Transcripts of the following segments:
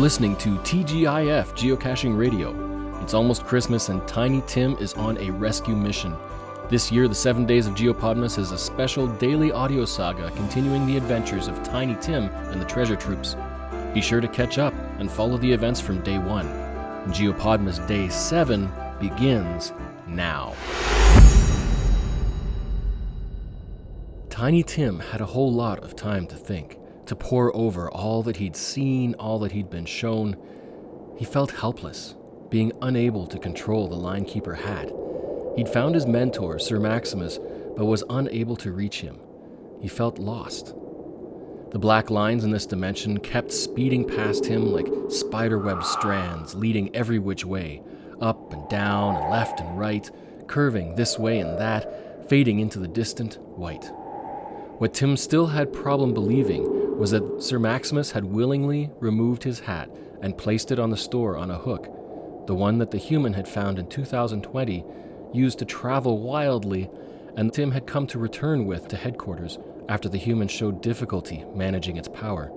listening to TGIF Geocaching Radio. It's almost Christmas and Tiny Tim is on a rescue mission. This year, the 7 Days of Geopodmas is a special daily audio saga continuing the adventures of Tiny Tim and the Treasure Troops. Be sure to catch up and follow the events from day 1. Geopodmas Day 7 begins now. Tiny Tim had a whole lot of time to think, to pore over all that he'd seen, all that he'd been shown. He felt helpless, being unable to control the Linekeeper hat. He'd found his mentor, Sir Maximus, but was unable to reach him. He felt lost. The black lines in this dimension kept speeding past him like spiderweb strands, leading every which way, up and down and left and right, curving this way and that, fading into the distant white. What Tim still had problem believing was that Sir Maximus had willingly removed his hat and placed it on the store on a hook, the one that the human had found in 2020, used to travel wildly, and Tim had come to return with to headquarters after the human showed difficulty managing its power.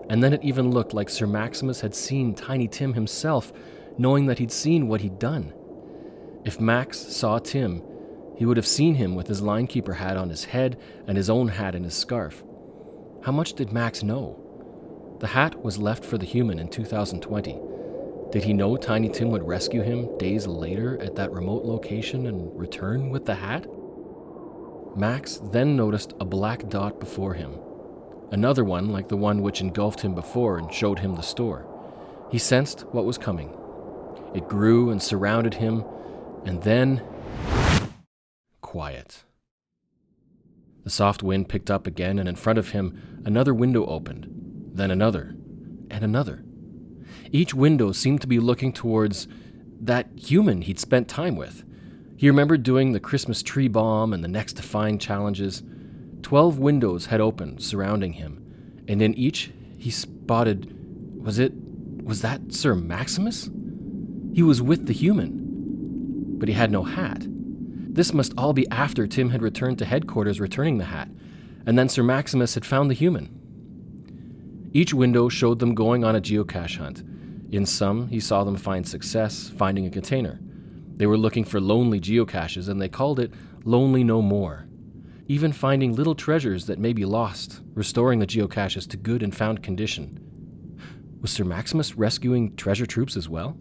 And then it even looked like Sir Maximus had seen Tiny Tim himself, knowing that he'd seen what he'd done. If Max saw Tim, he would have seen him with his Linekeeper hat on his head and his own hat in his scarf. How much did Max know? The hat was left for the human in 2020. Did he know Tiny Tim would rescue him days later at that remote location and return with the hat? Max then noticed a black dot before him. Another one like the one which engulfed him before and showed him the store. He sensed what was coming. It grew and surrounded him, and then quiet. The soft wind picked up again, and in front of him, another window opened, then another, and another. Each window seemed to be looking towards that human he'd spent time with. He remembered doing the Christmas tree bomb and the next to find challenges. 12 windows had opened surrounding him, and in each he spotted, was that Sir Maximus? He was with the human, but he had no hat. This must all be after Tim had returned to headquarters returning the hat, and then Sir Maximus had found the human. Each window showed them going on a geocache hunt. In some, he saw them find success finding a container. They were looking for lonely geocaches, and they called it Lonely No More. Even finding little treasures that may be lost, restoring the geocaches to good and found condition. Was Sir Maximus rescuing treasure troops as well?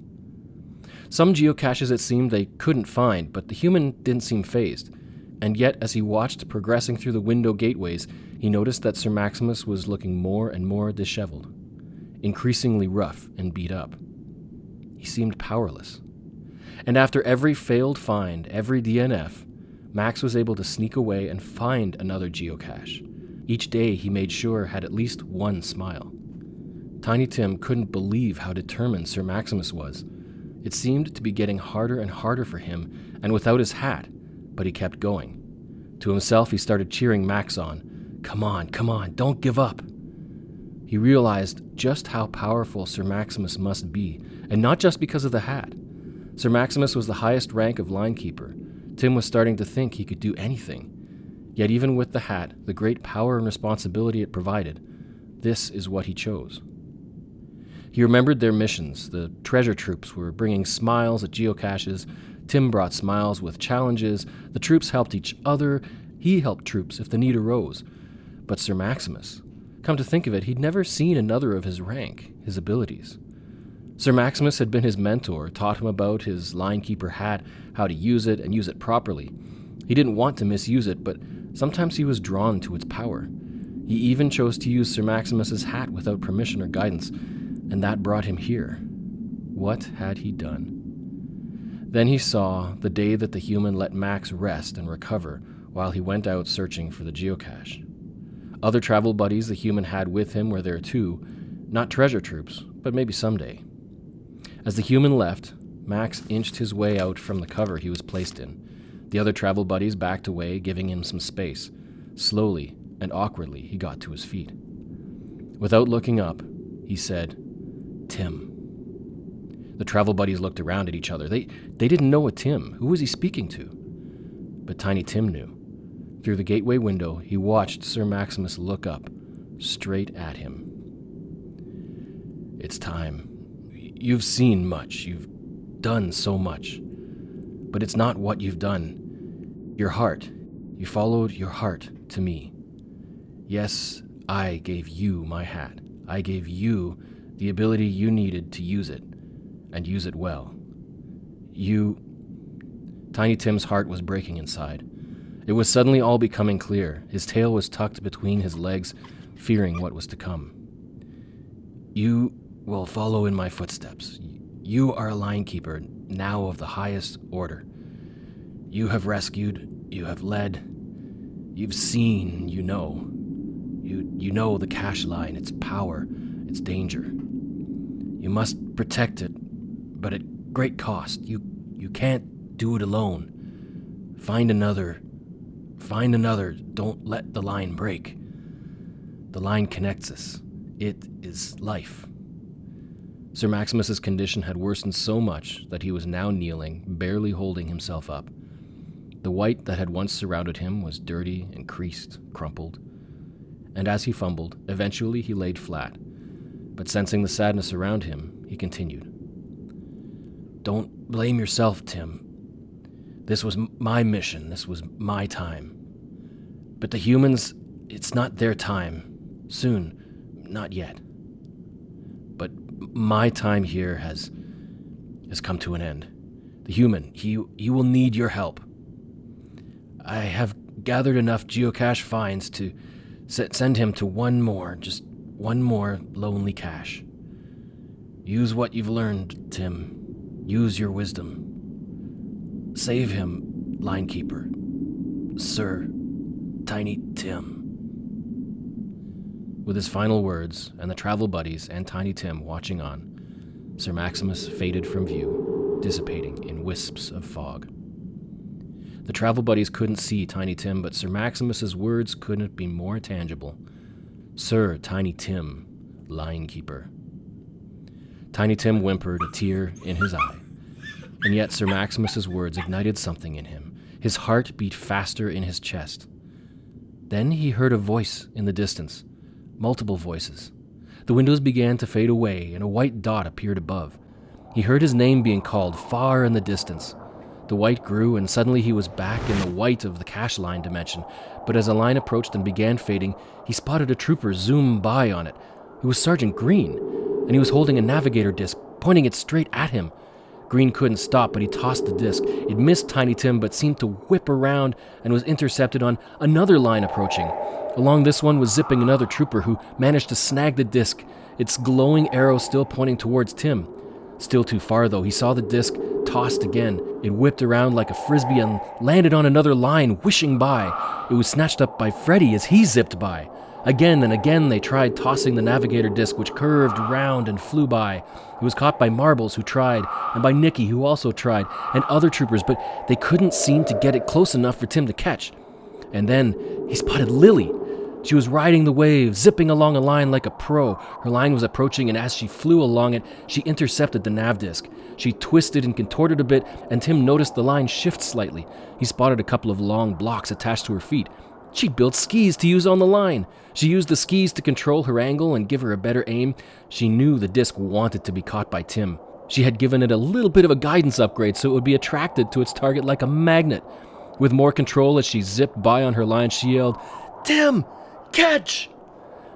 Some geocaches it seemed they couldn't find, but the human didn't seem fazed. And yet, as he watched progressing through the window gateways, he noticed that Sir Maximus was looking more and more disheveled, increasingly rough and beat up. He seemed powerless. And after every failed find, every DNF, Max was able to sneak away and find another geocache. Each day he made sure had at least one smile. Tiny Tim couldn't believe how determined Sir Maximus was. It seemed to be getting harder and harder for him, and without his hat, but he kept going. To himself, he started cheering Max on. Come on, don't give up. He realized just how powerful Sir Maximus must be, and not just because of the hat. Sir Maximus was the highest rank of Linekeeper. Tim was starting to think he could do anything. Yet even with the hat, the great power and responsibility it provided, this is what he chose. He remembered their missions. The treasure troops were bringing smiles at geocaches. Tim brought smiles with challenges. The troops helped each other. He helped troops if the need arose. But Sir Maximus, come to think of it, he'd never seen another of his rank, his abilities. Sir Maximus had been his mentor, taught him about his Linekeeper hat, how to use it and use it properly. He didn't want to misuse it, but sometimes he was drawn to its power. He even chose to use Sir Maximus's hat without permission or guidance, and that brought him here. What had he done? Then he saw the day that the human let Max rest and recover while he went out searching for the geocache. Other travel buddies the human had with him were there too, not treasure troops, but maybe someday. As the human left, Max inched his way out from the cover he was placed in. The other travel buddies backed away, giving him some space. Slowly and awkwardly, he got to his feet. Without looking up, he said, Tim. The travel buddies looked around at each other. They didn't know a Tim. Who was he speaking to? But Tiny Tim knew. Through the gateway window, he watched Sir Maximus look up, straight at him. It's time. You've seen much. You've done so much. But it's not what you've done. Your heart. You followed your heart to me. Yes, I gave you my hat. I gave you the ability you needed to use it, and use it well. Tiny Tim's heart was breaking inside. It was suddenly all becoming clear. His tail was tucked between his legs, fearing what was to come. You will follow in my footsteps. You are a linekeeper, now of the highest order. You have rescued, you have led, you've seen, you know. You know the cash line, its power, its danger. You must protect it, but at great cost. You can't do it alone. Find another. Don't let the line break. The line connects us. It is life. Sir Maximus's condition had worsened so much that he was now kneeling, barely holding himself up. The white that had once surrounded him was dirty and creased, crumpled. And as he fumbled, eventually he laid flat. But sensing the sadness around him, he continued. Don't blame yourself, Tim. This was my mission. This was my time. But the humans, it's not their time. Soon. Not yet. But my time here has come to an end. The human, he will need your help. I have gathered enough geocache finds to send him to just one more lonely cache. Use what you've learned, Tim. Use your wisdom. Save him, Linekeeper. Sir Tiny Tim. With his final words, and the travel buddies and Tiny Tim watching on, Sir Maximus faded from view, dissipating in wisps of fog. The travel buddies couldn't see Tiny Tim, but Sir Maximus's words couldn't be more tangible. Sir Tiny Tim, Linekeeper. Tiny Tim whimpered, a tear in his eye. And yet Sir Maximus's words ignited something in him. His heart beat faster in his chest. Then he heard a voice in the distance. Multiple voices. The windows began to fade away, and a white dot appeared above. He heard his name being called far in the distance. The white grew, and suddenly he was back in the white of the cache line dimension. But as the line approached and began fading, he spotted a trooper zoom by on it. It was Sergeant Green, and he was holding a navigator disc, pointing it straight at him. Green couldn't stop, but he tossed the disc. It missed Tiny Tim, but seemed to whip around and was intercepted on another line approaching. Along this one was zipping another trooper who managed to snag the disc, its glowing arrow still pointing towards Tim. Still too far, though. He saw the disc tossed again. It whipped around like a frisbee and landed on another line, whishing by. It was snatched up by Freddy as he zipped by. Again and again they tried tossing the navigator disc, which curved round and flew by. It was caught by Marbles, who tried, and by Nicky, who also tried, and other troopers, but they couldn't seem to get it close enough for Tim to catch. And then he spotted Lily. She was riding the wave, zipping along a line like a pro. Her line was approaching, and as she flew along it, she intercepted the nav disc. She twisted and contorted a bit, and Tim noticed the line shift slightly. He spotted a couple of long blocks attached to her feet. She built skis to use on the line. She used the skis to control her angle and give her a better aim. She knew the disc wanted to be caught by Tim. She had given it a little bit of a guidance upgrade so it would be attracted to its target like a magnet. With more control as she zipped by on her line, she yelled, "Tim! Catch!"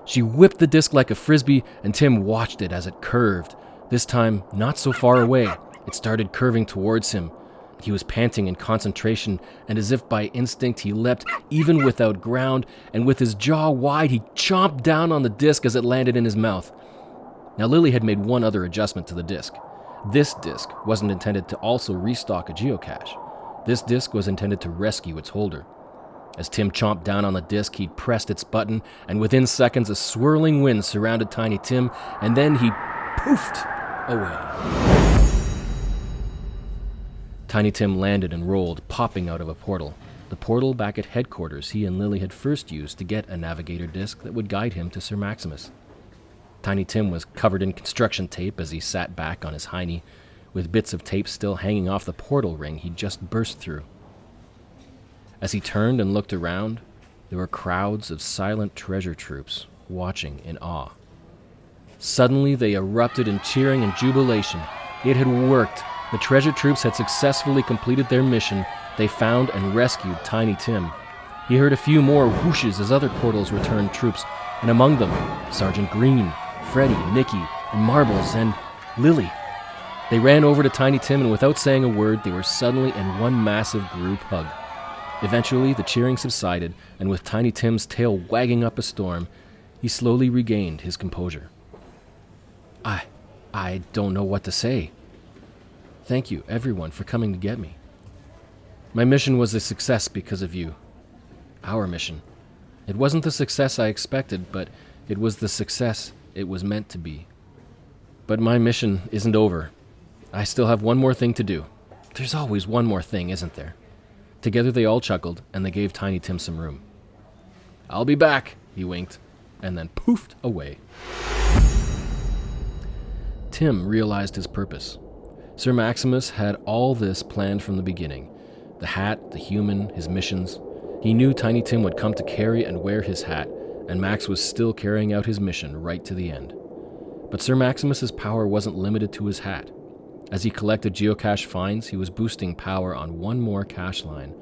She whipped the disc like a frisbee, and Tim watched it as it curved. This time, not so far away. It started curving towards him. He was panting in concentration, and as if by instinct he leapt, even without ground, and with his jaw wide he chomped down on the disc as it landed in his mouth. Now Lily had made one other adjustment to the disc. This disc wasn't intended to also restock a geocache. This disc was intended to rescue its holder. As Tim chomped down on the disc, he pressed its button, and within seconds a swirling wind surrounded Tiny Tim, and then he poofed away. Tiny Tim landed and rolled, popping out of a portal. The portal back at headquarters he and Lily had first used to get a navigator disc that would guide him to Sir Maximus. Tiny Tim was covered in construction tape as he sat back on his hiney, with bits of tape still hanging off the portal ring he'd just burst through. As he turned and looked around, there were crowds of silent treasure troops watching in awe. Suddenly, they erupted in cheering and jubilation. It had worked. The treasure troops had successfully completed their mission. They found and rescued Tiny Tim. He heard a few more whooshes as other portals returned troops, and among them, Sergeant Green, Freddy, Nicky, and Marbles, and Lily. They ran over to Tiny Tim, and without saying a word, they were suddenly in one massive group hug. Eventually, the cheering subsided, and with Tiny Tim's tail wagging up a storm, he slowly regained his composure. I don't know what to say. Thank you, everyone, for coming to get me. My mission was a success because of you. Our mission. It wasn't the success I expected, but it was the success it was meant to be. But my mission isn't over. I still have one more thing to do. There's always one more thing, isn't there? Together they all chuckled, and they gave Tiny Tim some room. I'll be back, he winked, and then poofed away. Tim realized his purpose. Sir Maximus had all this planned from the beginning. The hat, the human, his missions. He knew Tiny Tim would come to carry and wear his hat, and Max was still carrying out his mission right to the end. But Sir Maximus's power wasn't limited to his hat. As he collected geocache finds, he was boosting power on one more cache line,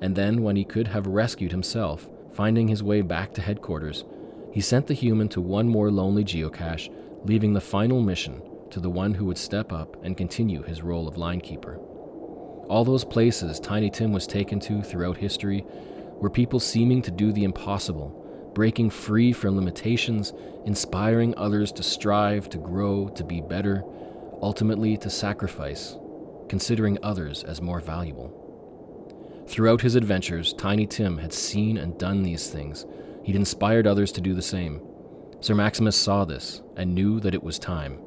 and then when he could have rescued himself, finding his way back to headquarters, he sent the human to one more lonely geocache, leaving the final mission to the one who would step up and continue his role of linekeeper. All those places Tiny Tim was taken to throughout history were people seeming to do the impossible, breaking free from limitations, inspiring others to strive, to grow, to be better, ultimately to sacrifice, considering others as more valuable. Throughout his adventures, Tiny Tim had seen and done these things. He'd inspired others to do the same. Sir Maximus saw this and knew that it was time.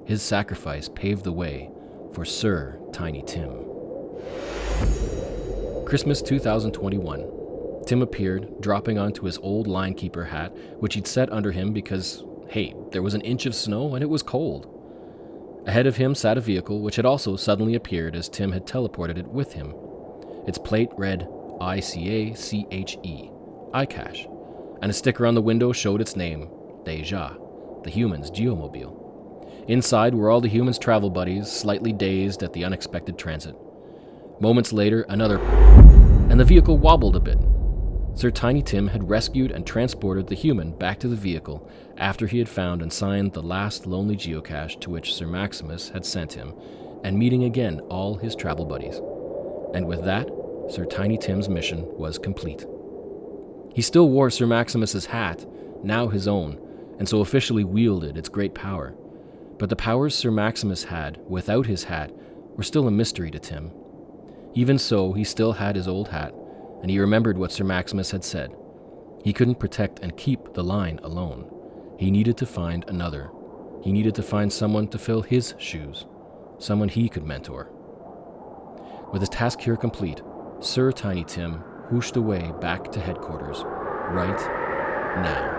His sacrifice paved the way for Sir Tiny Tim. Christmas 2021. Tim appeared, dropping onto his old linekeeper hat, which he'd set under him because, hey, there was an inch of snow and it was cold. Ahead of him sat a vehicle which had also suddenly appeared as Tim had teleported it with him. Its plate read ICACHE, iCache, and a sticker on the window showed its name, Deja, the human's geomobile. Inside were all the humans' travel buddies, slightly dazed at the unexpected transit. Moments later, another and the vehicle wobbled a bit. Sir Tiny Tim had rescued and transported the human back to the vehicle after he had found and signed the last lonely geocache to which Sir Maximus had sent him, and meeting again all his travel buddies. And with that, Sir Tiny Tim's mission was complete. He still wore Sir Maximus's hat, now his own, and so officially wielded its great power. But the powers Sir Maximus had, without his hat, were still a mystery to Tim. Even so, he still had his old hat, and he remembered what Sir Maximus had said. He couldn't protect and keep the line alone. He needed to find another. He needed to find someone to fill his shoes, someone he could mentor. With his task here complete, Sir Tiny Tim whooshed away back to headquarters, right now.